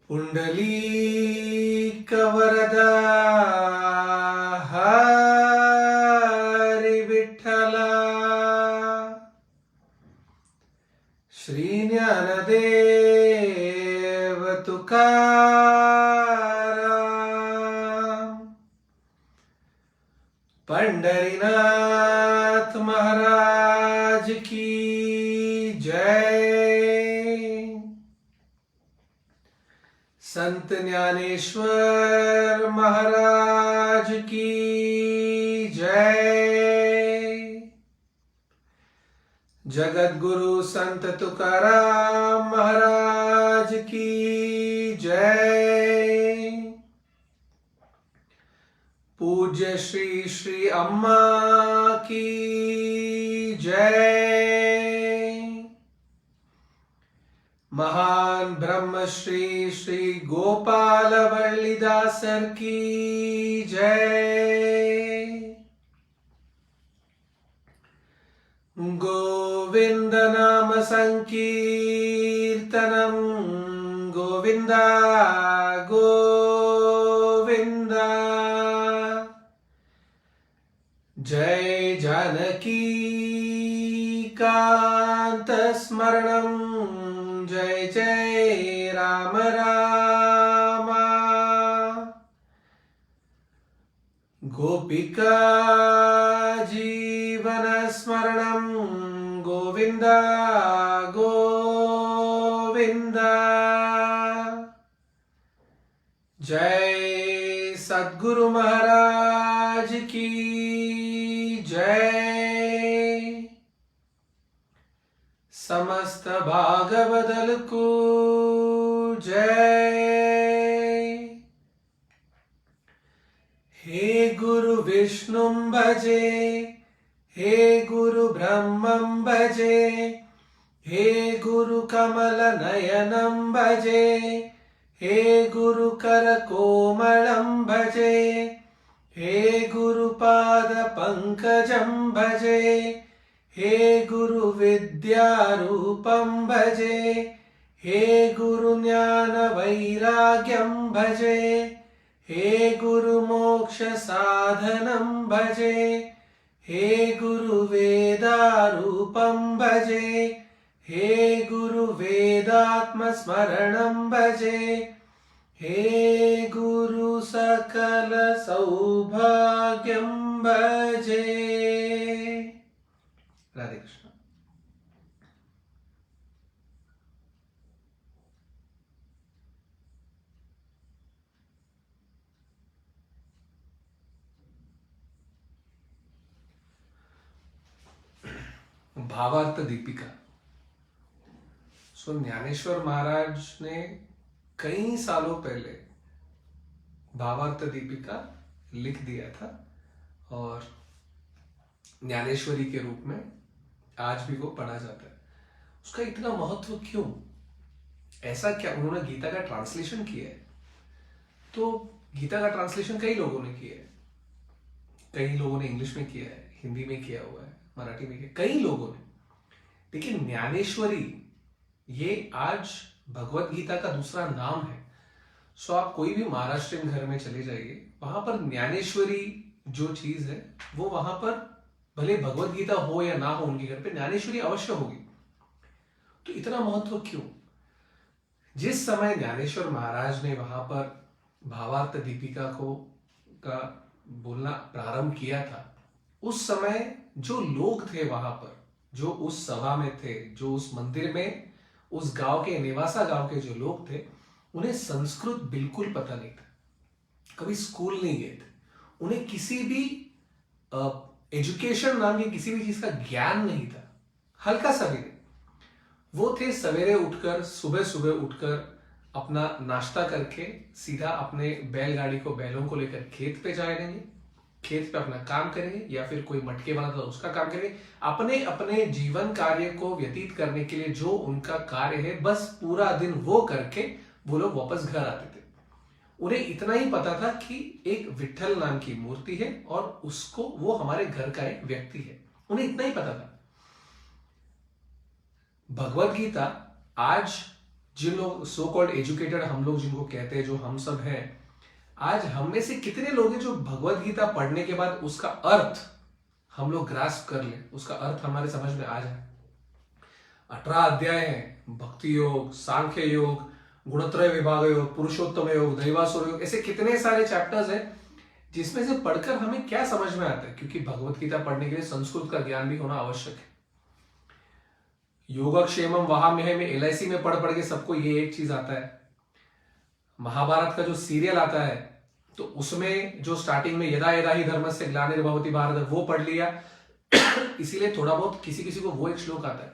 पुंडलीकवरदा हरि विठ्ठला श्री ज्ञानदेव तुकाराम पंढरीनाथ महाराज की जय। संत ज्ञानेश्वर महाराज की जय। जगत गुरु संत तुकाराम महाराज की जय। पूज्य श्री श्री अम्मा की जय। महान ब्रह्म श्री श्री गोपाल वल्लीदासर की जय। गोविंद नाम संकीर्तनम गोविंदा गोविंदा। जय जानकी कांत स्मरणम जय जय राम राम। गोपिका जीवन स्मरणम गोविंदा गोविंदा। जय सद्गुरु महाराज की जय। समस्त भागवदल को जय। हे गुरु विष्णु भजे हे गुरु ब्रह्मं भजे हे गुरु कमल नयनं भजे हे गुरु कर कोमलं भजे हे गुरु पाद पंकजं भजे हे गुरु विद्यारूपं भजे हे गुरु ज्ञान वैराग्यं भजे हे गुरु मोक्ष साधनं भजे हे गुरु वेदारूपं भजे हे गुरु वेदात्म स्मरणं भजे हे गुरु सकल सौभाग्यं भजे। राधे कृष्ण। भावार्थ दीपिका। ज्ञानेश्वर महाराज ने कई सालों पहले भावार्थ दीपिका लिख दिया था और ज्ञानेश्वरी के रूप में आज भी वो पढ़ा जाता है। उसका इतना महत्व क्यों, ऐसा क्या? उन्होंने गीता का ट्रांसलेशन किया है, तो गीता का ट्रांसलेशन कई लोगों ने किया है। कई लोगों ने इंग्लिश में किया है, हिंदी में किया हुआ है, मराठी में किया, कई लोगों ने। लेकिन ज्ञानेश्वरी ये आज भगवत गीता का दूसरा नाम है। सो आप कोई भी महाराष्ट्रियन घर में चले जाइए, वहां पर ज्ञानेश्वरी जो चीज है वो वहां पर भले भगवत गीता हो या ना हो, उनके घर पे ज्ञानेश्वरी अवश्य होगी। तो इतना महत्व क्यों? जिस समय ज्ञानेश्वर महाराज ने वहां पर भावार्थ दीपिका को का बोलना प्रारंभ किया था, उस समय जो लोग थे वहां पर, जो उस सभा में थे, जो उस मंदिर में, उस गांव के, नेवासा गांव के जो लोग थे, उन्हें संस्कृत बिल्कुल पता नहीं था, कभी स्कूल नहीं गए थे, उन्हें किसी भी एजुकेशन नाम की किसी भी चीज का ज्ञान नहीं था, हल्का सा भी नहीं। वो थे सवेरे उठकर, सुबह सुबह उठकर अपना नाश्ता करके सीधा अपने बैलगाड़ी को, बैलों को लेकर खेत पे जाएंगे, खेत पे अपना काम करेंगे, या फिर कोई मटके बनाता था उसका काम करेंगे। अपने अपने जीवन कार्य को व्यतीत करने के लिए जो उनका कार्य है, बस पूरा दिन वो करके वो लोग वापस घर आते थे। उन्हें इतना ही पता था कि एक विट्ठल नाम की मूर्ति है और उसको, वो हमारे घर का एक व्यक्ति है, उन्हें इतना ही पता था। भगवत गीता आज जिन लोग सो कॉल्ड एजुकेटेड हम लोग जिनको कहते हैं, जो हम सब हैं, आज हम में से कितने लोग हैं जो भगवत गीता पढ़ने के बाद उसका अर्थ हम लोग ग्रास्प कर ले, उसका अर्थ हमारे समझ में आ जाए। 18 अध्याय हैं, भक्ति योग, सांख्य योग, गुणत्रय विभाग योग, पुरुषोत्तम योग, दैवासुर योग, ऐसे कितने सारे चैप्टर्स हैं जिसमें से पढ़कर हमें क्या समझ में आता है। क्योंकि भगवत गीता पढ़ने के लिए संस्कृत का ज्ञान भी होना आवश्यक है। योगक्षेमम वहां में LIC में पढ़ पढ़ के सबको ये एक चीज आता है। महाभारत का जो सीरियल आता है तो उसमें जो स्टार्टिंग में यदा यदा ही धर्मस्य ग्लानिर्भवति भारत, वो पढ़ लिया इसीलिए थोड़ा बहुत किसी किसी को वो एक श्लोक आता है।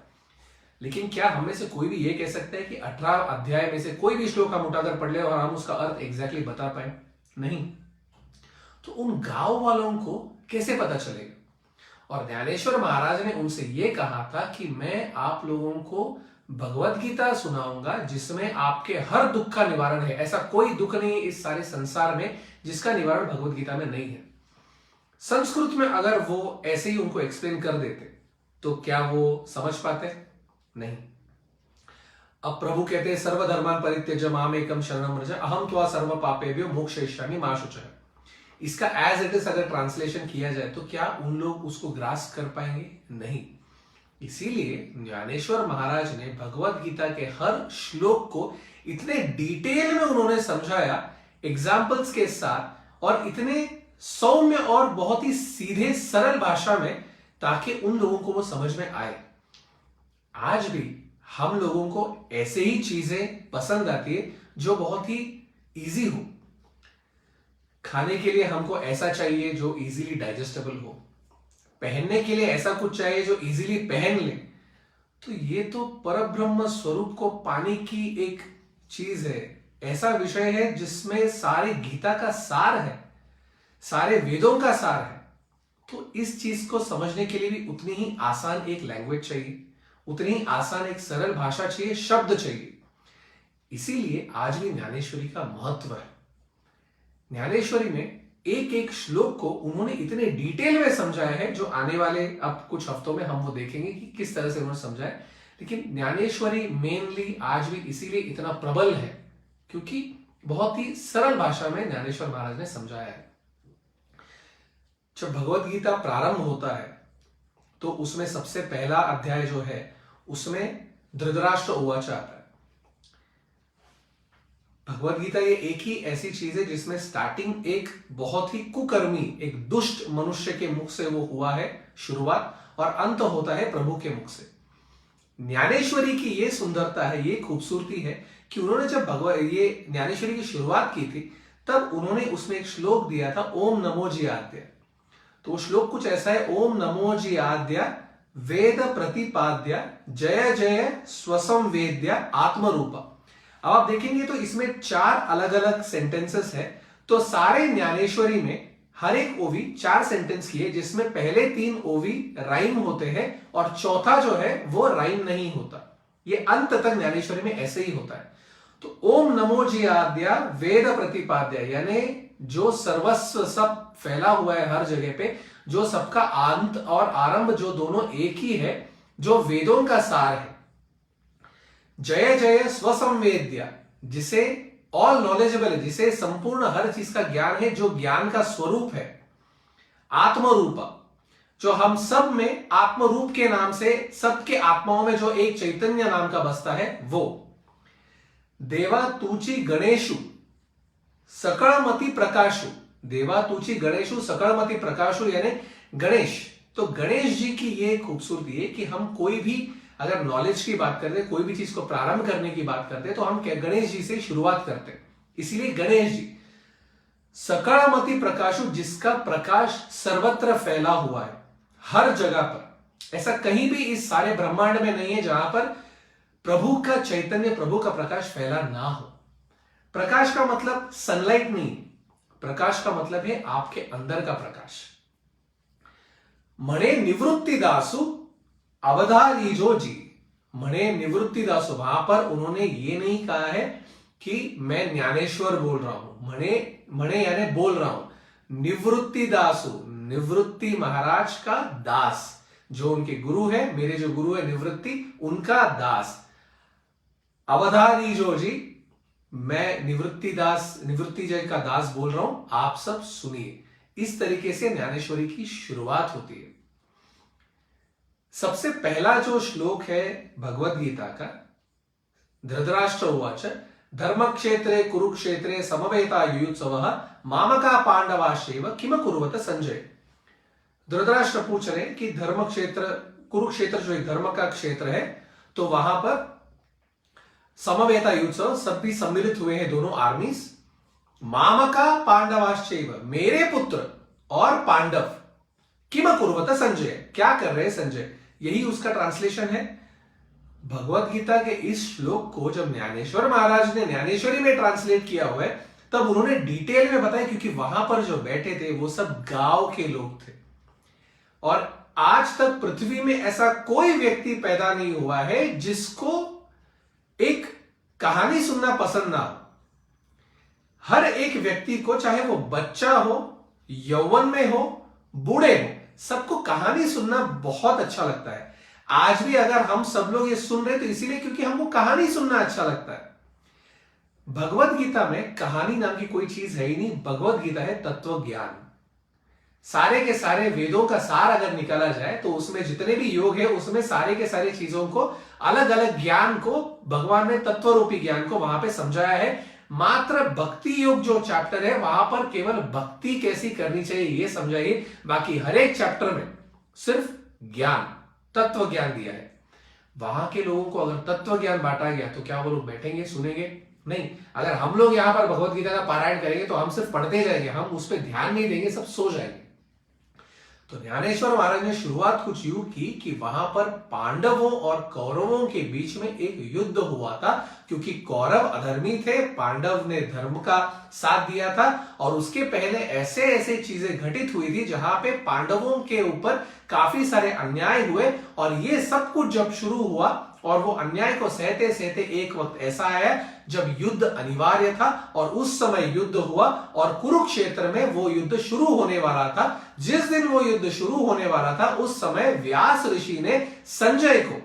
लेकिन क्या हमें से कोई भी ये कह सकता है कि 18 अध्याय में से कोई भी श्लोक हम उठाकर पढ़ ले और हम उसका अर्थ एग्जैक्टली बता पाए? नहीं। तो उन गांव वालों को कैसे पता चलेगा? और ज्ञानेश्वर महाराज ने उनसे यह कहा था कि मैं आप लोगों को भगवत गीता सुनाऊंगा जिसमें आपके हर दुख का निवारण है। ऐसा कोई दुख नहीं है इस सारे संसार में जिसका निवारण भगवत गीता में नहीं है। संस्कृत में अगर वो ऐसे ही उनको एक्सप्लेन कर देते तो क्या वो समझ पाते? नहीं। अब प्रभु कहते हैं सर्वधर्मान परित्यज्य मामेकम शरणं व्रज अहम त्वा सर्व पापेभ्यो मोक्षयिष्यामि मा शुचः। इसका एज इट इज अगर ट्रांसलेशन किया जाए तो क्या उन लोग उसको ग्रास्प कर पाएंगे? नहीं। इसीलिए ज्ञानेश्वर महाराज ने भगवत गीता के हर श्लोक को इतने डिटेल में उन्होंने समझाया, एग्जाम्पल्स के साथ, और इतने सौम्य और बहुत ही सीधे सरल भाषा में, ताकि उन लोगों को वो समझ में आए। आज भी हम लोगों को ऐसे ही चीजें पसंद आती है जो बहुत ही इजी हो। खाने के लिए हमको ऐसा चाहिए जो इजीली डाइजेस्टेबल हो, पहनने के लिए ऐसा कुछ चाहिए जो इजीली पहन ले। तो ये तो परब्रह्म स्वरूप को पाने की एक चीज है, ऐसा विषय है जिसमें सारी गीता का सार है, सारे वेदों का सार है। तो इस चीज को समझने के लिए भी उतनी ही आसान एक लैंग्वेज चाहिए, उतनी ही आसान एक सरल भाषा चाहिए, शब्द चाहिए। इसीलिए आज भी ज्ञानेश्वरी का महत्व है। ज्ञानेश्वरी में एक एक श्लोक को उन्होंने इतने डिटेल में समझाया है जो आने वाले अब कुछ हफ्तों में हम वो देखेंगे कि किस तरह से उन्होंने समझाया। लेकिन ज्ञानेश्वरी मेनली आज भी इसीलिए इतना प्रबल है क्योंकि बहुत ही सरल भाषा में ज्ञानेश्वर महाराज ने समझाया है। जब भगवत गीता प्रारंभ होता है तो उसमें सबसे पहला अध्याय जो है उसमें धृतराष्ट्र उवाच आता है। भगवत गीता ये एक ही ऐसी चीज है जिसमें स्टार्टिंग एक बहुत ही कुकर्मी, एक दुष्ट मनुष्य के मुख से वो हुआ है शुरुआत, और अंत होता है प्रभु के मुख से। ज्ञानेश्वरी की ये सुंदरता है, ये खूबसूरती है कि उन्होंने जब ये ज्ञानेश्वरी की शुरुआत की थी तब उन्होंने उसमें एक श्लोक दिया था, ओम नमो जी आद्य। तो वो श्लोक कुछ ऐसा है, ओम नमो जी आद्य वेद प्रतिपाद्य जय जय स्वसंवेद्य आत्मरूपा। अब आप देखेंगे तो इसमें 4 अलग अलग सेंटेंसेस है। तो सारे ज्ञानेश्वरी में हर एक ओवी 4 सेंटेंस की है, जिसमें पहले 3 ओवी राइम होते हैं और चौथा जो है वो राइम नहीं होता। ये अंत तक ज्ञानेश्वरी में ऐसे ही होता है। तो ओम नमो जी आद्या वेद प्रतिपाद्य, यानी जो सर्वस्व सब फैला हुआ है हर जगह पे, जो सबका अंत और आरंभ जो दोनों एक ही है, जो वेदों का सार है। जय जय स्वसंवेद्या, जिसे ऑल नॉलेजेबल है, जिसे संपूर्ण हर चीज का ज्ञान है, जो ज्ञान का स्वरूप है। आत्मरूपा, जो हम सब में आत्मरूप के नाम से सबके आत्माओं में जो एक चैतन्य नाम का बसता है वो। देवा तूची गणेशु सकलमति प्रकाशु, देवा तूची गणेशु सकलमति प्रकाशु, यानी गणेश। तो गणेश जी की ये खूबसूरती है कि हम कोई भी अगर नॉलेज की बात करते, कोई भी चीज को प्रारंभ करने की बात करते तो हम गणेश जी से शुरुआत करते, इसीलिए गणेश जी। सकळमति प्रकाशु, जिसका प्रकाश सर्वत्र फैला हुआ है, हर जगह पर। ऐसा कहीं भी इस सारे ब्रह्मांड में नहीं है जहां पर प्रभु का चैतन्य, प्रभु का प्रकाश फैला ना हो। प्रकाश का मतलब सनलाइट नहीं, प्रकाश का मतलब है आपके अंदर का प्रकाश। मणे निवृत्ति दासु अवधारीजो जी, मणे निवृत्ति दासु, वहां पर उन्होंने ये नहीं कहा है कि मैं ज्ञानेश्वर बोल रहा हूं, मणे यानी बोल रहा हूं। निवृत्ति दासु, निवृत्ति महाराज का दास, जो उनके गुरु है, मेरे जो गुरु है निवृत्ति, उनका दास। अवधारीजो जी, मैं निवृत्ति दास, निवृत्ति जय का दास बोल रहा हूं, आप सब सुनिए। इस तरीके से ज्ञानेश्वरी की शुरुआत होती है। सबसे पहला जो श्लोक है भगवद गीता का, धृतराष्ट्र उवाच धर्मक्षेत्रे कुरुक्षेत्रे समवेता युयुत्सवः मामका पांडवाश्चैव किम कुर्वत संजय। धृतराष्ट्र पूछ रहे कि धर्म क्षेत्र, कुरुक्षेत्र जो एक धर्म का क्षेत्र है, तो वहां पर समवेता युयुत्सव, सब भी सम्मिलित हुए हैं, दोनों आर्मीज। मामका पांडवाश्चैव, मेरे पुत्र और पांडव, किम कुर्वत संजय, क्या कर रहे संजय, यही उसका ट्रांसलेशन है। भगवत गीता के इस श्लोक को जब ज्ञानेश्वर महाराज ने ज्ञानेश्वरी में ट्रांसलेट किया हुआ है, तब उन्होंने डिटेल में बताया, क्योंकि वहां पर जो बैठे थे वो सब गांव के लोग थे। और आज तक पृथ्वी में ऐसा कोई व्यक्ति पैदा नहीं हुआ है जिसको एक कहानी सुनना पसंद ना हो। हर एक व्यक्ति को, चाहे वो बच्चा हो, यौवन में हो, बूढ़े हो, सबको कहानी सुनना बहुत अच्छा लगता है। आज भी अगर हम सब लोग ये सुन रहे तो इसीलिए क्योंकि हमको कहानी सुनना अच्छा लगता है। भगवत गीता में कहानी नाम की कोई चीज है ही नहीं। भगवत गीता है तत्व ज्ञान। सारे के सारे वेदों का सार अगर निकाला जाए तो उसमें जितने भी योग है, उसमें सारे के सारे चीजों को, अलग अलग ज्ञान को, भगवान ने तत्व रूपी ज्ञान को वहां पे समझाया है। मात्र भक्ति योग जो चैप्टर है, वहां पर केवल भक्ति कैसी करनी चाहिए ये समझाइए। बाकी हर एक चैप्टर में सिर्फ ज्ञान, तत्व ज्ञान दिया है। वहां के लोगों को अगर तत्व ज्ञान बांटा गया तो क्या वो लोग बैठेंगे, सुनेंगे? नहीं। अगर हम लोग यहां पर भगवत गीता का पारायण करेंगे तो हम सिर्फ पढ़ते जाएंगे, हम उस पर ध्यान नहीं देंगे, सब सो जाएंगे। तो ज्ञानेश्वर महाराज ने शुरुआत कुछ यूं की कि वहां पर पांडवों और कौरवों के बीच में एक युद्ध हुआ था, क्योंकि कौरव अधर्मी थे, पांडव ने धर्म का साथ दिया था। और उसके पहले ऐसे ऐसे चीजें घटित हुई थी जहां पे पांडवों के ऊपर काफी सारे अन्याय हुए। और ये सब कुछ जब शुरू हुआ और वो अन्याय को सहते सहते एक वक्त ऐसा आया जब युद्ध अनिवार्य था, और उस समय युद्ध हुआ और कुरुक्षेत्र में वो युद्ध शुरू होने वाला था। जिस दिन वो युद्ध शुरू होने वाला था उस समय व्यास ऋषि ने संजय को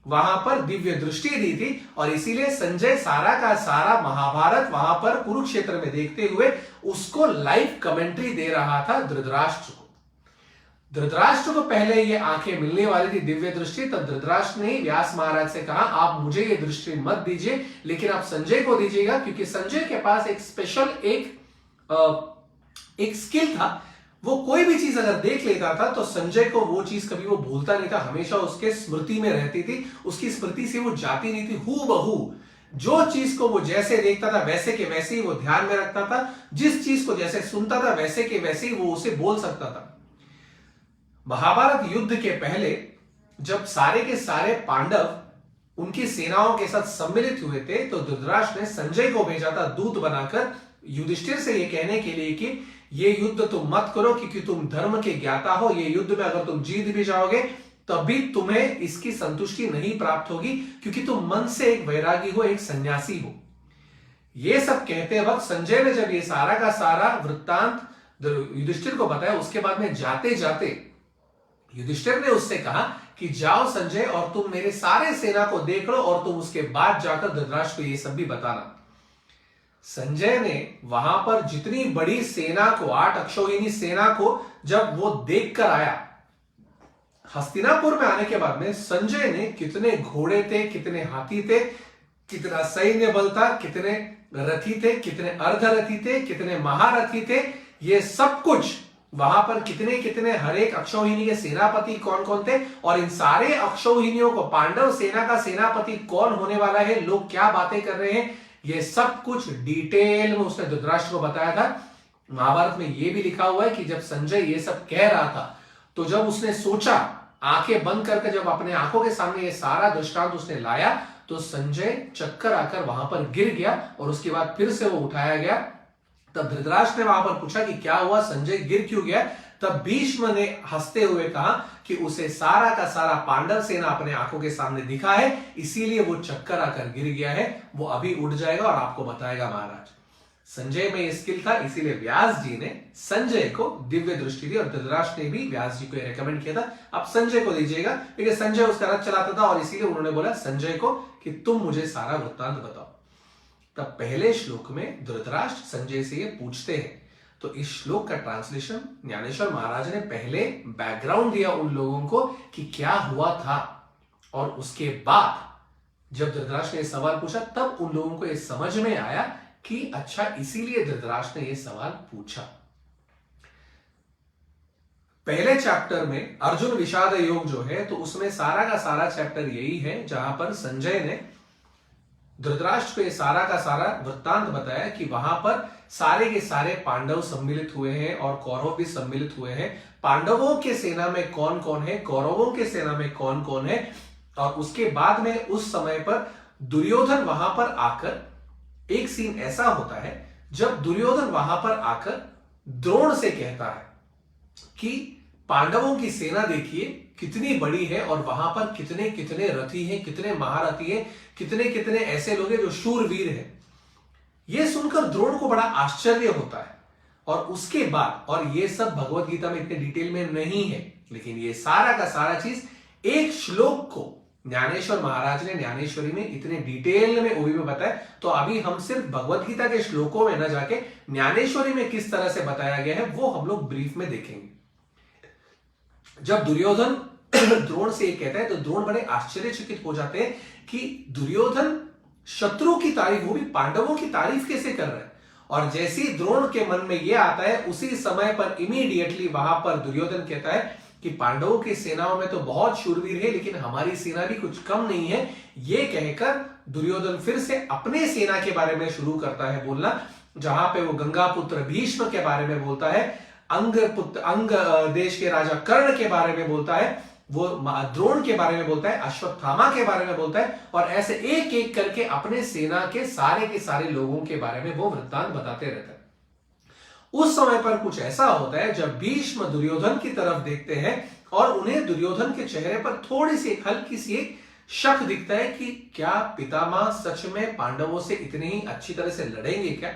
वहां पर दिव्य दृष्टि दी थी, और इसीलिए संजय सारा का सारा महाभारत वहां पर कुरुक्षेत्र में देखते हुए उसको लाइव कमेंट्री दे रहा था धृतराष्ट्र को। धृतराष्ट्र को पहले ये आंखें मिलने वाली थी, दिव्य दृष्टि। तब धृतराष्ट्र ने व्यास महाराज से कहा आप मुझे ये दृष्टि मत दीजिए, लेकिन आप संजय को दीजिएगा, क्योंकि संजय के पास एक स्पेशल एक स्किल था। वो कोई भी चीज अगर देख लेता था तो संजय को वो चीज कभी वो भूलता नहीं था, हमेशा उसके स्मृति में रहती थी, उसकी स्मृति से वो जाती नहीं थी। हूबहू जो चीज को वो जैसे देखता था वैसे के वैसे ही वो ध्यान में रखता था, जिस चीज को जैसे सुनता था वैसे के वैसे ही वो उसे बोल सकता था। महाभारत युद्ध के पहले जब सारे के सारे पांडव उनकी सेनाओं के साथ सम्मिलित हुए थे, तो धृतराष्ट्र ने संजय को भेजा था दूत बनाकर युधिष्ठिर से ये कहने के लिए कि ये युद्ध तुम मत करो, क्योंकि तुम धर्म के ज्ञाता हो। ये युद्ध में अगर तुम जीत भी जाओगे तभी तुम्हें इसकी संतुष्टि नहीं प्राप्त होगी, क्योंकि तुम मन से एक वैरागी हो, एक सन्यासी हो। ये सब कहते वक्त संजय ने जब ये सारा का सारा वृत्तांत युधिष्ठिर को बताया, उसके बाद में जाते जाते युधिष्ठिर ने उससे कहा कि जाओ संजय और तुम मेरे सारे सेना को देख लो, और तुम उसके बाद जाकर धृतराष्ट्र को ये सब भी बताना। संजय ने वहां पर जितनी बड़ी सेना को, 8 अक्षौहिणी सेना को जब वो देखकर आया, हस्तिनापुर में आने के बाद में संजय ने कितने घोड़े थे, कितने हाथी थे, कितना सैन्य बल था, कितने रथी थे, कितने अर्धरथी थे, कितने महारथी थे, ये सब कुछ वहां पर कितने कितने हर एक अक्षौहिणी के सेनापति कौन कौन थे, और इन सारे अक्षौहिणियों को पांडव सेना का सेनापति कौन होने वाला है, लोग क्या बातें कर रहे हैं, ये सब कुछ डिटेल में उसने धृतराष्ट्र को बताया था। महाभारत में यह भी लिखा हुआ है कि जब संजय ये सब कह रहा था तो जब उसने सोचा, आंखें बंद करके जब अपने आंखों के सामने ये सारा दृष्टांत उसने लाया तो संजय चक्कर आकर वहां पर गिर गया और उसके बाद फिर से वो उठाया गया। तब धृतराष्ट्र ने वहां पर पूछा कि क्या हुआ, संजय गिर क्यों गया? तब भीष्म ने हंसते हुए कहा कि उसे सारा का सारा पांडव सेना अपने आंखों के सामने दिखा है, इसीलिए वो चक्कर आकर गिर गया है। वो अभी उठ जाएगा और आपको बताएगा महाराज। संजय में स्किल था, इसीलिए व्यास जी ने संजय को दिव्य दृष्टि दी और धृतराष्ट्र ने भी व्यास जी को रेकमेंड किया था आप संजय को दीजिएगा, क्योंकि संजय उसका रथ चलाता था और इसीलिए उन्होंने बोला संजय को कि तुम मुझे सारा वृत्तांत बताओ। तब पहले श्लोक में धृतराष्ट्र संजय से ये पूछते हैं। तो इस श्लोक का ट्रांसलेशन ज्ञानेश्वर महाराज ने पहले बैकग्राउंड दिया उन लोगों को कि क्या हुआ था, और उसके बाद जब धृतराष्ट्र ने सवाल पूछा तब उन लोगों को यह समझ में आया कि अच्छा इसीलिए धृतराष्ट्र ने यह सवाल पूछा। पहले चैप्टर में अर्जुन विषाद योग जो है तो उसमें सारा का सारा चैप्टर यही है जहां पर संजय ने धृतराष्ट्र को ये सारा का सारा वृत्तांत बताया कि वहां पर सारे के सारे पांडव सम्मिलित हुए हैं और कौरव भी सम्मिलित हुए हैं। पांडवों के सेना में कौन कौन है, कौरवों के सेना में कौन कौन है, और उसके बाद में उस समय पर दुर्योधन वहां पर आकर, एक सीन ऐसा होता है जब दुर्योधन वहां पर आकर द्रोण से कहता है कि पांडवों की सेना देखिए कितनी बड़ी है और वहां पर कितने कितने रथी हैं, कितने महारथी हैं, कितने कितने ऐसे लोग हैं जो शूरवीर हैं। यह सुनकर द्रोण को बड़ा आश्चर्य होता है। और उसके बाद, और ये सब भगवत गीता में इतने डिटेल में नहीं है, लेकिन ये सारा का सारा चीज एक श्लोक को ज्ञानेश्वर महाराज ने ज्ञानेश्वरी में इतने डिटेल में ओवी में बताया। तो अभी हम सिर्फ भगवत गीता के श्लोकों में न जाके ज्ञानेश्वरी में किस तरह से बताया गया है वो हम लोग ब्रीफ में देखेंगे। जब दुर्योधन द्रोण से ये कहता है तो द्रोण बड़े आश्चर्यचकित हो जाते हैं कि दुर्योधन शत्रु की तारीफ, वो भी पांडवों की तारीफ कैसे कर रहा है। और जैसे ही द्रोण के मन में यह आता है उसी समय पर इमीडिएटली वहां पर दुर्योधन कहता है कि पांडवों की सेनाओं में तो बहुत शूरवीर है लेकिन हमारी सेना भी कुछ कम नहीं है। यह कहकर दुर्योधन फिर से अपने सेना के बारे में शुरू करता है बोलना, जहां पे वो गंगा पुत्र भीष्म के बारे में बोलता है, अंग देश के राजा कर्ण के बारे में बोलता है, वो द्रोण के बारे में बोलता है, अश्वत्थामा के बारे में बोलता है, और ऐसे एक एक करके अपने सेना के सारे लोगों के बारे में वो वृत्तांत बताते रहता है। उस समय पर कुछ ऐसा होता है जब भीष्म दुर्योधन की तरफ देखते हैं और उन्हें दुर्योधन के चेहरे पर थोड़ी सी हल्की सी एक शक दिखता है कि क्या पितामह सच में पांडवों से इतनी ही अच्छी तरह से लड़ेंगे क्या।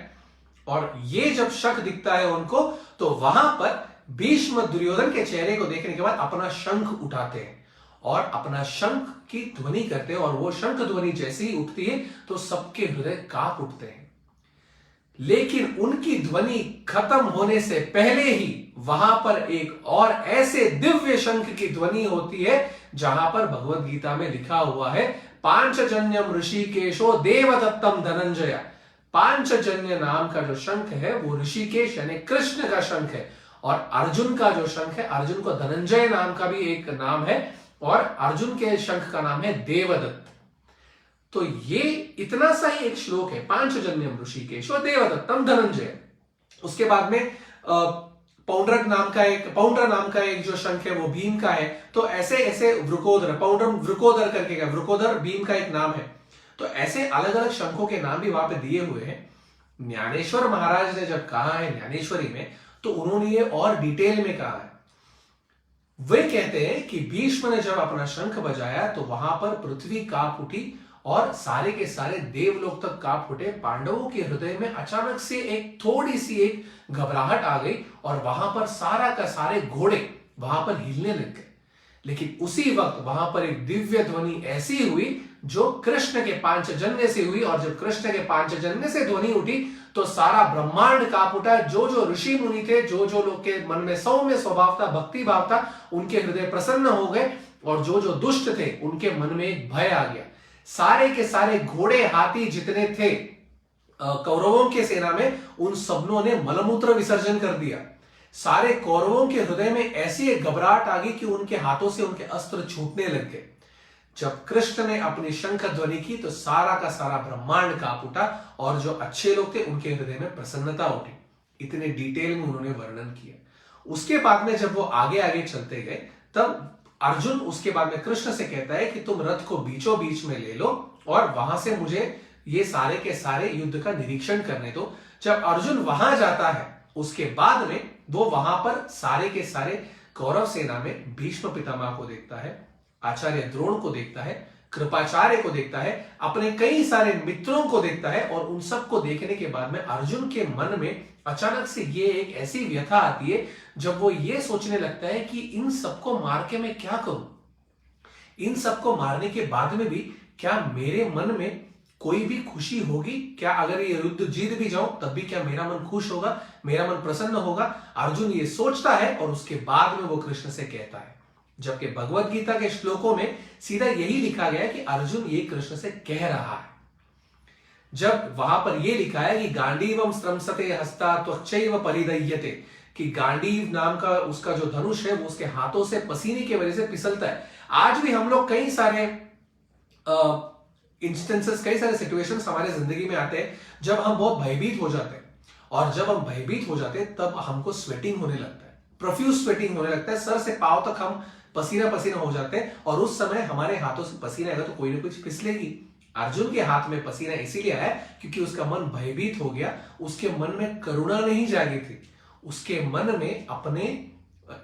और ये जब शक दिखता है उनको तो वहां पर भीष्म दुर्योधन के चेहरे को देखने के बाद अपना शंख उठाते हैं और अपना शंख की ध्वनि करते हैं, और वो शंख ध्वनि जैसे ही उठती है तो सबके हृदय कांप उठते हैं। लेकिन उनकी ध्वनि खत्म होने से पहले ही वहां पर एक और ऐसे दिव्य शंख की ध्वनि होती है जहां पर भगवत गीता में लिखा हुआ है, पांचजन्यम ऋषिकेशो देवदत्तम धनंजय। पांचजन्य नाम का जो शंख है वो ऋषिकेश यानी कृष्ण का शंख है, और अर्जुन का जो शंख है, अर्जुन को धनंजय नाम का भी एक नाम है, और अर्जुन के शंख का नाम है देवदत्त। तो ये इतना सा ही एक श्लोक है, पांचजन्यम ऋषिकेशो देवदत्तम धनंजय। उसके बाद में पौंड्र नाम का एक जो शंख है वो भीम का है। तो ऐसे ऐसे वृकोदर, पौंड्रम वृकोदर करके का, वृकोदर भीम का एक नाम है। तो ऐसे अलग अलग शंखों के नाम भी वहां पे दिए हुए हैं। ज्ञानेश्वर महाराज ने जब कहा है ज्ञानेश्वरी में तो उन्होंने ये और डिटेल में कहा है। वे कहते हैं कि भीष्म ने जब अपना शंख बजाया तो वहां पर पृथ्वी कांप उठी और सारे के सारे देवलोक तक कांप उठे। पांडवों के हृदय में अचानक से एक थोड़ी सी एक घबराहट आ गई और वहां पर सारा का सारे घोड़े वहां पर हिलने लग गए। लेकिन उसी वक्त वहां पर एक दिव्य ध्वनि ऐसी हुई जो कृष्ण के पांचजन्य से हुई, और जब कृष्ण के पांचजन्य से ध्वनि उठी तो सारा ब्रह्मांड कांप उठा। जो जो ऋषि मुनि थे, जो जो लोग के मन में सौम्य स्वभाव था, भक्ति भाव था, उनके हृदय प्रसन्न हो गए, और जो जो दुष्ट थे उनके मन में एक भय आ गया। सारे के सारे घोड़े हाथी जितने थे कौरवों के सेना में, उन सबनों ने मलमूत्र विसर्जन कर दिया। सारे कौरवों के हृदय में ऐसी एक घबराहट आ गई कि उनके हाथों से उनके अस्त्र छूटने लग गए। जब कृष्ण ने अपनी शंख ध्वनि की तो सारा का सारा ब्रह्मांड कांप उठा, और जो अच्छे लोग थे उनके हृदय में प्रसन्नता उठी। इतने डिटेल में उन्होंने वर्णन किया। उसके बाद में जब वो आगे आगे चलते गए, तब अर्जुन उसके बाद में कृष्ण से कहता है कि तुम रथ को बीचों बीच में ले लो और वहां से मुझे ये सारे के सारे युद्ध का निरीक्षण करने दो। जब अर्जुन वहां जाता है, उसके बाद में वो वहां पर सारे के सारे कौरव सेना में भीष्म पितामह को देखता है, आचार्य द्रोण को देखता है, कृपाचार्य को देखता है, अपने कई सारे मित्रों को देखता है। और उन सबको देखने के बाद में अर्जुन के मन में अचानक से ये एक ऐसी व्यथा आती है, जब वो ये सोचने लगता है कि इन सबको मार के मैं क्या करूं, इन सबको मारने के बाद में भी क्या मेरे मन में कोई भी खुशी होगी? क्या अगर ये युद्ध जीत भी जाऊं तब भी क्या मेरा मन खुश होगा, मेरा मन प्रसन्न होगा? अर्जुन ये सोचता है और उसके बाद में वो कृष्ण से कहता है। जबकि भगवत गीता के श्लोकों में सीधा यही लिखा गया है कि अर्जुन ये कृष्ण से कह रहा है। जब वहां पर यह लिखा है कि गांडीवम स्त्रंसते हस्ता त्वचैव परिदह्यते, कि गांडीव नाम का उसका जो धनुष है वो उसके हाथों से पसीने की वजह से फिसलता है। आज भी हम लोग कई सारे इंस्टेंसेस, कई सारे सिचुएशंस हमारे जिंदगी में आते हैं जब हम बहुत भयभीत हो जाते हैं, और जब हम भयभीत हो जाते हैं तब हमको स्वेटिंग होने लगता है, प्रोफ्यूज स्वेटिंग होने लगता है, सर से पांव तक हम पसीना पसीना हो जाते हैं। और उस समय हमारे हाथों से पसीना आएगा तो कोई ना कुछ फिसलेगी। अर्जुन के हाथ में पसीना इसीलिए आया क्योंकि उसका मन भयभीत हो गया, उसके मन में करुणा नहीं जागी थी, उसके मन में अपने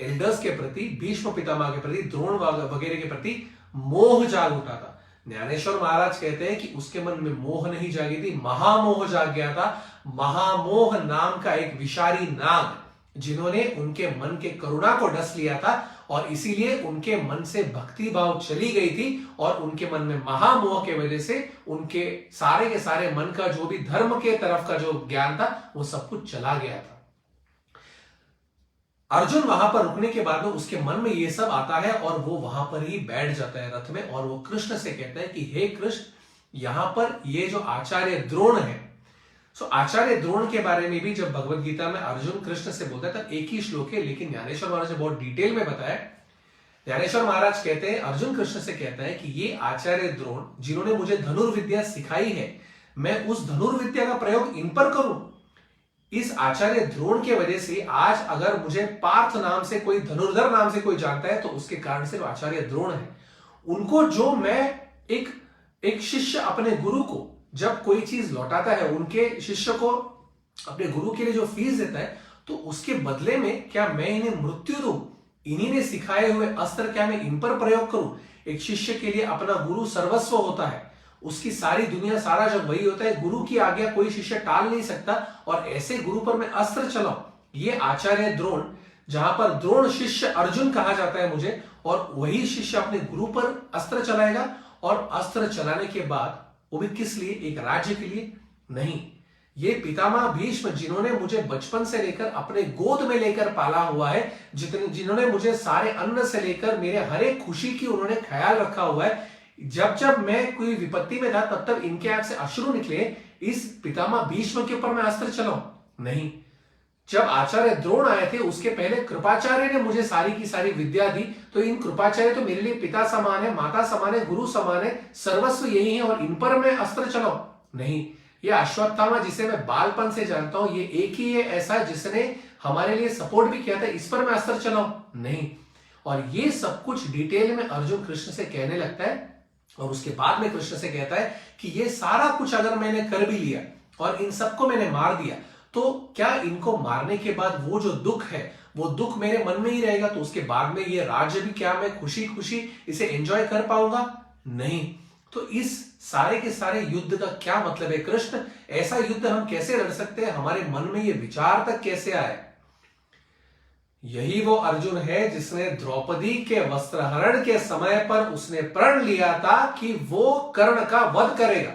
एल्डर्स के प्रति, भीष्म पितामह के प्रति, द्रोण वगैरह के प्रति मोह जाग उठा था। ज्ञानेश्वर महाराज कहते हैं कि उसके मन में मोह नहीं जागी थी, महामोह जाग गया था। महामोह नाम का एक विषारी नाग, जिन्होंने उनके मन के करुणा को डस लिया था, और इसीलिए उनके मन से भक्ति भाव चली गई थी, और उनके मन में महामोह के वजह से उनके सारे के सारे मन का जो भी धर्म के तरफ का जो ज्ञान था वो सब कुछ चला गया था। अर्जुन वहां पर रुकने के बाद में उसके मन में ये सब आता है और वो वहां पर ही बैठ जाता है रथ में, और वो कृष्ण से कहता है कि हे कृष्ण, यहां पर ये जो आचार्य द्रोण है, आचार्य द्रोण के बारे में भी जब भगवत गीता में अर्जुन कृष्ण से बोलता है तब एक ही श्लोक है, लेकिन ज्ञानेश्वर महाराज ने बहुत डिटेल में बताया। ज्ञानेश्वर महाराज कहते हैं, अर्जुन कृष्ण से कहता है कि ये आचार्य द्रोण जिन्होंने मुझे धनुर्विद्या सिखाई है, मैं उस धनुर्विद्या का प्रयोग इन पर करूं। इस आचार्य द्रोण के वजह से आज अगर मुझे पार्थ नाम से कोई, धनुर्धर नाम से कोई जानता है तो उसके कारण से आचार्य द्रोण है। उनको जो मैं एक शिष्य अपने गुरु को जब कोई चीज लौटाता है, उनके शिष्य को अपने गुरु के लिए जो फीस देता है, तो उसके बदले में क्या मैं इन्हें मृत्यु दूं? इन्हीं ने सिखाए हुए अस्त्र क्या मैं इन पर प्रयोग करूं? एक शिष्य के लिए अपना गुरु सर्वस्व होता है, उसकी सारी दुनिया सारा जब वही होता है, गुरु की आज्ञा कोई शिष्य टाल नहीं सकता, और ऐसे गुरु पर मैं अस्त्र चलाऊं। ये आचार्य द्रोण, जहां पर द्रोण शिष्य अर्जुन कहा जाता है मुझे, और वही शिष्य अपने गुरु पर अस्त्र चलाएगा, और अस्त्र चलाने के बाद वो भी किस लिए? एक राज्य के लिए नहीं। ये पितामह भीष्म जिन्होंने मुझे बचपन से लेकर अपने गोद में लेकर पाला हुआ है, जिन्होंने मुझे सारे अन्न से लेकर मेरे हर एक खुशी की उन्होंने ख्याल रखा हुआ है, जब जब मैं कोई विपत्ति में था तब तब इनके आंख से अश्रु निकले, इस पितामह भीष्म के ऊपर मैं अस्त्र चलाऊं? नहीं। जब आचार्य द्रोण आए थे उसके पहले कृपाचार्य ने मुझे सारी की सारी विद्या दी, तो इन कृपाचार्य तो मेरे लिए पिता समान है, माता समान है, गुरु समान है, सर्वस्व यही है, और इन पर मैं अस्त्र चलाऊं? नहीं। ये अश्वत्थामा जिसे मैं बालपन से जानता हूं, ये एक ही है ऐसा जिसने हमारे लिए सपोर्ट भी किया था, इस पर मैं अस्त्र चलाऊं? नहीं। और ये सब कुछ डिटेल में अर्जुन कृष्ण से कहने लगता है, और उसके बाद में कृष्ण से कहता है कि ये सारा कुछ अगर मैंने कर भी लिया और इन सबको मैंने मार दिया, तो क्या इनको मारने के बाद वो जो दुख है वो दुख मेरे मन में ही रहेगा? तो उसके बाद में ये राज्य भी क्या मैं खुशी खुशी इसे एंजॉय कर पाऊंगा? नहीं। तो इस सारे के सारे युद्ध का क्या मतलब है कृष्ण? ऐसा युद्ध हम कैसे लड़ सकते हैं? हमारे मन में ये विचार तक कैसे आए? यही वो अर्जुन है जिसने द्रौपदी के वस्त्रहरण के समय पर उसने प्रण लिया था कि वो कर्ण का वध करेगा,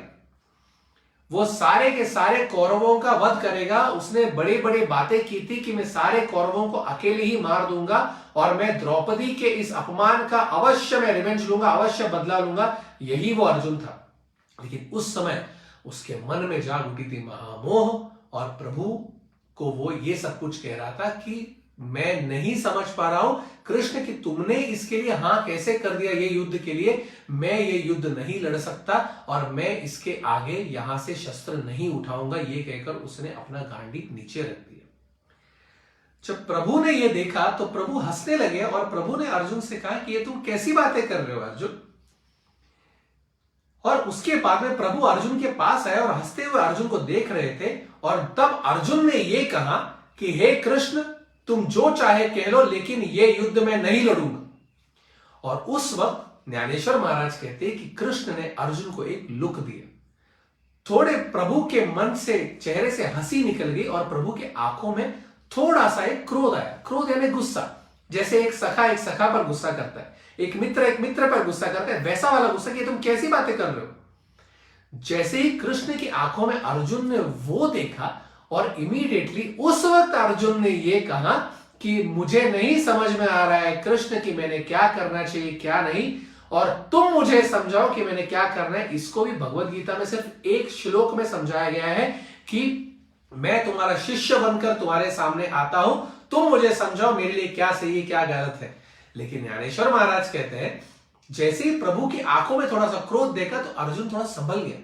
वो सारे के सारे कौरवों का वध करेगा। उसने बड़ी बड़ी बातें की थी कि मैं सारे कौरवों को अकेले ही मार दूंगा, और मैं द्रौपदी के इस अपमान का अवश्य मैं रिवेंज लूंगा, अवश्य बदला लूंगा। यही वो अर्जुन था। लेकिन उस समय उसके मन में जाग उठी थी महामोह, और प्रभु को वो ये सब कुछ कह रहा था कि मैं नहीं समझ पा रहा हूं कृष्ण कि तुमने इसके लिए हां कैसे कर दिया, ये युद्ध के लिए मैं ये युद्ध नहीं लड़ सकता, और मैं इसके आगे यहां से शस्त्र नहीं उठाऊंगा। ये कहकर उसने अपना गांडी नीचे रख दिया। जब प्रभु ने यह देखा तो प्रभु हंसने लगे और प्रभु ने अर्जुन से कहा कि ये तुम कैसी बातें कर रहे हो अर्जुन। और उसके बाद में प्रभु अर्जुन के पास आए और हंसते हुए अर्जुन को देख रहे थे। और तब अर्जुन ने यह कहा कि हे कृष्ण, तुम जो चाहे कह लो, लेकिन यह युद्ध में नहीं लड़ूंगा। और उस वक्त ज्ञानेश्वर महाराज कहते हैं कि कृष्ण ने अर्जुन को एक लुक दिया। थोड़े प्रभु के मन से, चेहरे से हंसी निकल गई और प्रभु के आंखों में थोड़ा सा एक क्रोध आया। क्रोध यानी गुस्सा, जैसे एक सखा पर गुस्सा करता है, एक मित्र पर गुस्सा करता है, वैसा वाला गुस्सा कि तुम कैसी बातें कर रहे हो। जैसे ही कृष्ण की आंखों में अर्जुन ने वो देखा और इमीडिएटली उस वक्त अर्जुन ने ये कहा कि मुझे नहीं समझ में आ रहा है कृष्ण कि मैंने क्या करना चाहिए क्या नहीं, और तुम मुझे समझाओ कि मैंने क्या करना है। इसको भी भगवत गीता में सिर्फ एक श्लोक में समझाया गया है कि मैं तुम्हारा शिष्य बनकर तुम्हारे सामने आता हूं, तुम मुझे समझाओ मेरे लिए क्या सही है क्या गलत है। लेकिन ज्ञानेश्वर महाराज कहते हैं जैसे ही प्रभु की आंखों में थोड़ा सा क्रोध देखा तो अर्जुन थोड़ा संभल गया।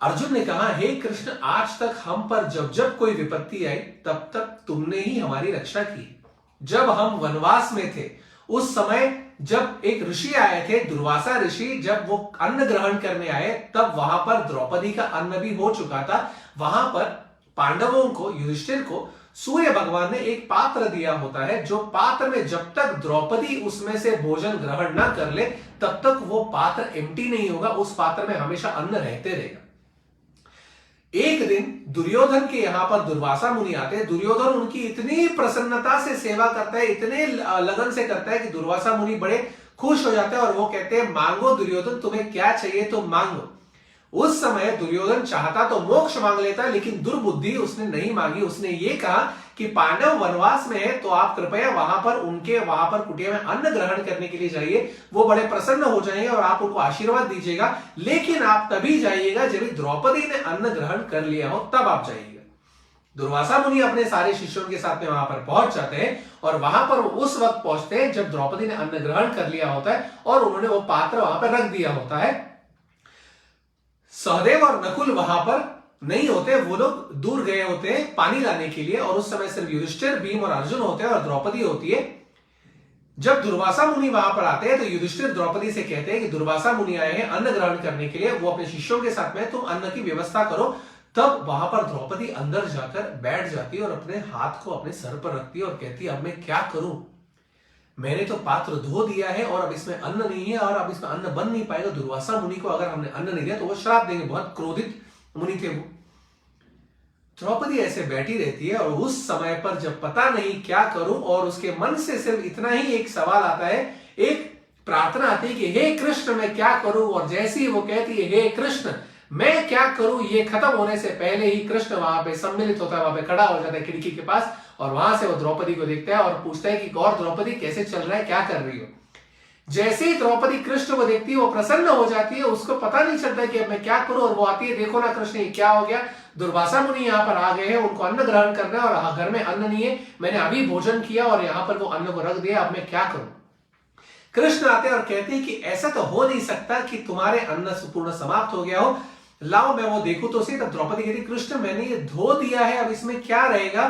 अर्जुन ने कहा, हे कृष्ण, आज तक हम पर जब जब कोई विपत्ति आई तब तक तुमने ही हमारी रक्षा की। जब हम वनवास में थे उस समय जब एक ऋषि आए थे, दुर्वासा ऋषि, जब वो अन्न ग्रहण करने आए तब वहां पर द्रौपदी का अन्न भी हो चुका था। वहां पर पांडवों को, युधिष्ठिर को सूर्य भगवान ने एक पात्र दिया होता है, जो पात्र में जब तक द्रौपदी उसमें से भोजन ग्रहण ना कर ले तब तक वो पात्र एम्प्टी नहीं होगा, उस पात्र में हमेशा अन्न रहते रहेगा। एक दिन दुर्योधन के यहां पर दुर्वासा मुनि आते हैं। दुर्योधन उनकी इतनी प्रसन्नता से सेवा करता है, इतने लगन से करता है कि दुर्वासा मुनि बड़े खुश हो जाते हैं और वो कहते हैं, मांगो दुर्योधन, तुम्हें क्या चाहिए तो मांगो। उस समय दुर्योधन चाहता तो मोक्ष मांग लेता, लेकिन दुर्बुद्धि उसने नहीं मांगी। उसने ये कहा कि पांडव वनवास में है तो आप कृपया वहां पर कुटिया में अन्न ग्रहण करने के लिए जाइए, वो बड़े प्रसन्न हो जाएंगे और आप उनको आशीर्वाद दीजिएगा, लेकिन आप तभी जाइएगा जब द्रौपदी ने अन्न ग्रहण कर लिया हो, तब आप जाइएगा। दुर्वासा मुनि अपने सारे शिष्यों के साथ में वहां पर पहुंच जाते हैं और वहां पर उस वक्त पहुंचते हैं जब द्रौपदी ने अन्न ग्रहण कर लिया होता है और उन्होंने वो पात्र वहां पर रख दिया होता है। सहदेव और नकुल वहां पर नहीं होते, वो लोग दूर गए होते हैं पानी लाने के लिए, और उस समय सिर्फ युधिष्ठिर, भीम और अर्जुन होते हैं और द्रौपदी होती है। जब दुर्वासा मुनि वहां पर आते हैं तो युधिष्ठिर द्रौपदी से कहते हैं कि दुर्वासा मुनि आए हैं अन्न ग्रहण करने के लिए, वो अपने शिष्यों के साथ में, तुम अन्न की व्यवस्था करो। तब वहां पर द्रौपदी अंदर जाकर बैठ जाती है और अपने हाथ को अपने सर पर रखती है और कहती है, अब मैं क्या करूं, मैंने तो पात्र धो दिया है और अब इसमें अन्न नहीं है और अब इसमें अन्न बन नहीं पाएगा। दुर्वासा मुनि को अगर हमने अन्न नहीं दिया तो वो श्राप देंगे, बहुत क्रोधित मुनि थे वो। द्रौपदी ऐसे बैठी रहती है और उस समय पर जब पता नहीं क्या करूं और उसके मन से सिर्फ इतना ही एक सवाल आता है, एक प्रार्थना आती है कि हे कृष्ण मैं क्या करूं, और जैसे ही वो कहती है हे कृष्ण मैं क्या करूं, ये खत्म होने से पहले ही कृष्ण वहां पे सम्मिलित होता है, वहां पे खड़ा हो जाता है खिड़की के पास और वहां से वो द्रौपदी को देखता है और पूछता है कि और द्रौपदी कैसे चल रहा है, क्या कर रही हो। जैसे ही द्रौपदी कृष्ण को देखती है वो प्रसन्न हो जाती है, उसको पता नहीं चलता है कि अब मैं क्या करूं, और वो आती है, देखो ना कृष्ण ये क्या हो गया, दुर्वासा मुनि यहाँ पर आ गए हैं, उनको अन्न ग्रहण करना है और घर में अन्न नहीं है, मैंने अभी भोजन किया और यहाँ पर वो अन्न को रख दिया, अब मैं क्या करूं। कृष्ण आते हैं और कहते हैं कि ऐसा तो हो नहीं सकता कि तुम्हारे अन्न पूर्ण समाप्त हो गया हो, लाओ मैं वो देखूं तो सही। तब द्रौपदी कहती कृष्ण मैंने ये धो दिया है, अब इसमें क्या रहेगा।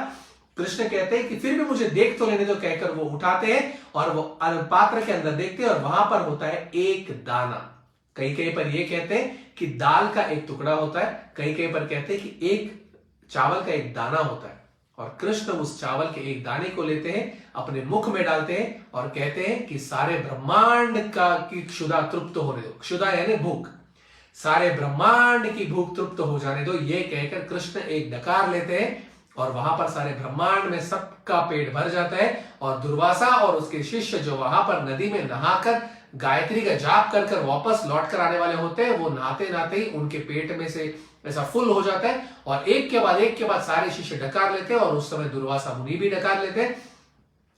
कृष्ण कहते हैं कि फिर भी मुझे देख तो लेने दो, कहकर वो उठाते हैं और वो पात्र के अंदर देखते हैं और वहां पर होता है एक दाना। कहीं कहीं पर ये कहते हैं कि दाल का एक टुकड़ा होता है, कहीं कहीं पर कहते हैं कि एक चावल का एक दाना होता है, और कृष्ण उस चावल के एक दाने को लेते हैं, अपने मुख में डालते हैं और कहते हैं कि सारे ब्रह्मांड की क्षुधा तृप्त होने दो। क्षुधा यानी भूख, सारे ब्रह्मांड की भूख तृप्त हो जाने दो। ये कहकर कृष्ण एक डकार लेते हैं और वहां पर सारे ब्रह्मांड में सबका पेट भर जाता है, और दुर्वासा और उसके शिष्य जो वहां पर नदी में नहाकर गायत्री का जाप कर कर वापस लौट कर आने वाले होते हैं, वो नहाते नहाते ही उनके पेट में से ऐसा फुल हो जाता है और एक के बाद सारे शिष्य डकार लेते हैं, और उस समय दुर्वासा मुनि भी डकार लेते हैं।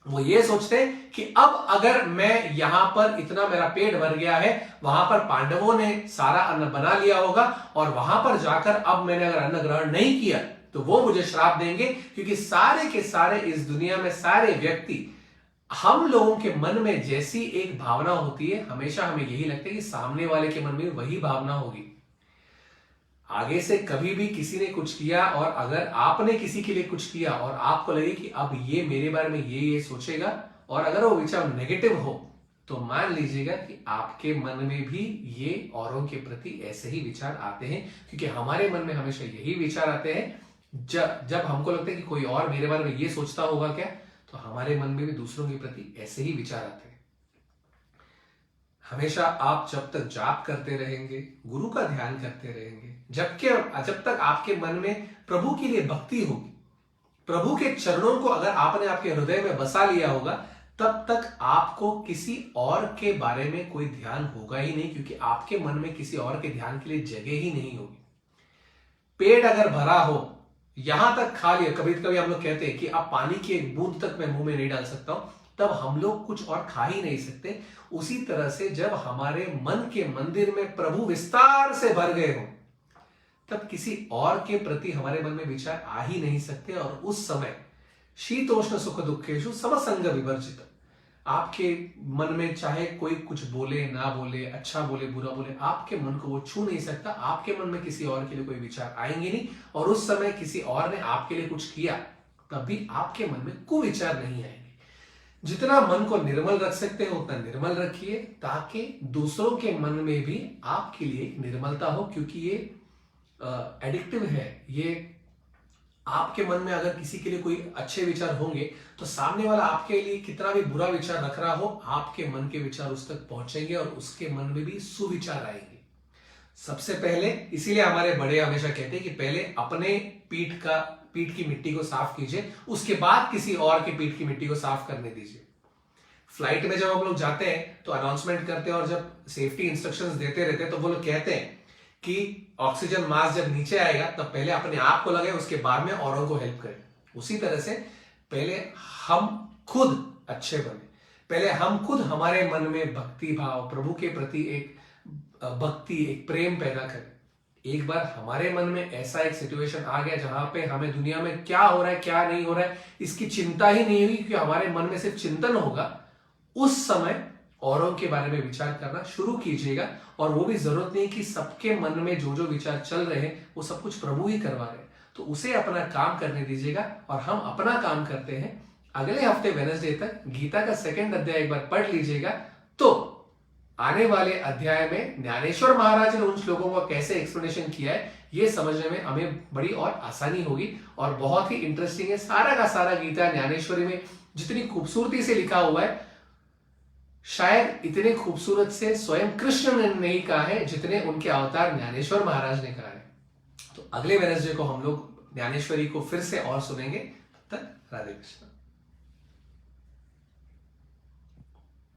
वो ये सोचते हैं कि अब अगर मैं यहां पर इतना मेरा पेट भर गया है, वहां पर पांडवों ने सारा अन्न बना लिया होगा और वहां पर जाकर अब मैंने अगर अन्न ग्रहण नहीं किया तो वो मुझे श्राप देंगे, क्योंकि सारे के सारे इस दुनिया में सारे व्यक्ति, हम लोगों के मन में जैसी एक भावना होती है, हमेशा हमें यही लगता है कि सामने वाले के मन में वही भावना होगी। आगे से कभी भी किसी ने कुछ किया और अगर आपने किसी के लिए कुछ किया और आपको लगे कि अब ये मेरे बारे में ये सोचेगा और अगर वो विचार नेगेटिव हो, तो मान लीजिएगा कि आपके मन में भी ये औरों के प्रति ऐसे ही विचार आते हैं, क्योंकि हमारे मन में हमेशा यही विचार आते हैं। जब हमको लगता है कि कोई और मेरे बारे में ये सोचता होगा क्या, तो हमारे मन में भी दूसरों के प्रति ऐसे ही विचार आते हैं। हमेशा आप जब तक जाप करते रहेंगे, गुरु का ध्यान करते रहेंगे, जब तक आपके मन में प्रभु के लिए भक्ति होगी, प्रभु के चरणों को अगर आपने आपके हृदय में बसा लिया होगा, तब तक आपको किसी और के बारे में कोई ध्यान होगा ही नहीं, क्योंकि आपके मन में किसी और के ध्यान के लिए जगह ही नहीं होगी। पेट अगर भरा हो, यहां तक खा लिया, कभी कभी हम लोग कहते हैं कि आप पानी की एक बूंद तक मैं मुंह में नहीं डाल सकता हूं, तब हम लोग कुछ और खा ही नहीं सकते। उसी तरह से जब हमारे मन के मंदिर में प्रभु विस्तार से भर गए हो, तब किसी और के प्रति हमारे मन में विचार आ ही नहीं सकते। और उस समय शीतोष्ण सुख दुखेषु समसंग विवर्जित, आपके मन में चाहे कोई कुछ बोले ना बोले, अच्छा बोले बुरा बोले, आपके मन को वो छू नहीं सकता। आपके मन में किसी और के लिए कोई विचार आएंगे नहीं, और उस समय किसी और ने आपके लिए कुछ किया, तब भी आपके मन में कुविचार नहीं आएंगे। जितना मन को निर्मल रख सकते हैं उतना निर्मल रखिए, ताकि दूसरों के मन में भी आपके लिए निर्मलता हो, क्योंकि ये एडिक्टिव है। ये आपके मन में अगर किसी के लिए कोई अच्छे विचार होंगे, तो सामने वाला आपके लिए कितना भी बुरा विचार रख रहा हो, आपके मन के विचार उस तक पहुंचेंगे और उसके मन में भी सुविचार आएंगे। सबसे पहले इसीलिए हमारे बड़े हमेशा कहते हैं कि पहले अपने पीठ की मिट्टी को साफ कीजिए, उसके बाद किसी और के पीठ की मिट्टी को साफ करने दीजिए। फ्लाइट में जब हम लोग जाते हैं तो अनाउंसमेंट करते हैं और जब सेफ्टी इंस्ट्रक्शंस देते रहते हैं, तो वो लोग कहते हैं कि ऑक्सीजन मास्क जब नीचे आएगा तब पहले अपने आप को लगाए, उसके बाद में औरों को हेल्प करें। उसी तरह से पहले हम खुद अच्छे बने, पहले हम खुद हमारे मन में भक्ति भाव, प्रभु के प्रति एक भक्ति, एक प्रेम पैदा करें। एक बार हमारे मन में ऐसा एक सिचुएशन आ गया जहां पे हमें दुनिया में क्या हो रहा है क्या नहीं हो रहा है इसकी चिंता ही नहीं होगी, क्योंकि हमारे मन में सिर्फ चिंतन होगा, उस समय औरों के बारे में विचार करना शुरू कीजिएगा। और वो भी जरूरत नहीं कि सबके मन में जो जो विचार चल रहे हैं वो सब कुछ प्रभु ही करवा रहे हैं, तो उसे अपना काम करने दीजिएगा और हम अपना काम करते हैं। अगले हफ्ते वेडनेसडे तक गीता का 2nd अध्याय एक बार पढ़ लीजिएगा, तो आने वाले अध्याय में ज्ञानेश्वर महाराज ने उन श्लोकों को कैसे एक्सप्लेनेशन किया है ये समझने में हमें बड़ी और आसानी होगी, और बहुत ही इंटरेस्टिंग है। सारा का सारा गीता ज्ञानेश्वरी में जितनी खूबसूरती से लिखा हुआ है, शायद इतने खूबसूरत से स्वयं कृष्ण ने नहीं कहा है जितने उनके अवतार ज्ञानेश्वर महाराज ने कहा है। तो अगले वेडनेसडे को हम लोग ज्ञानेश्वरी को फिर से और सुनेंगे। तब तक राधे कृष्ण।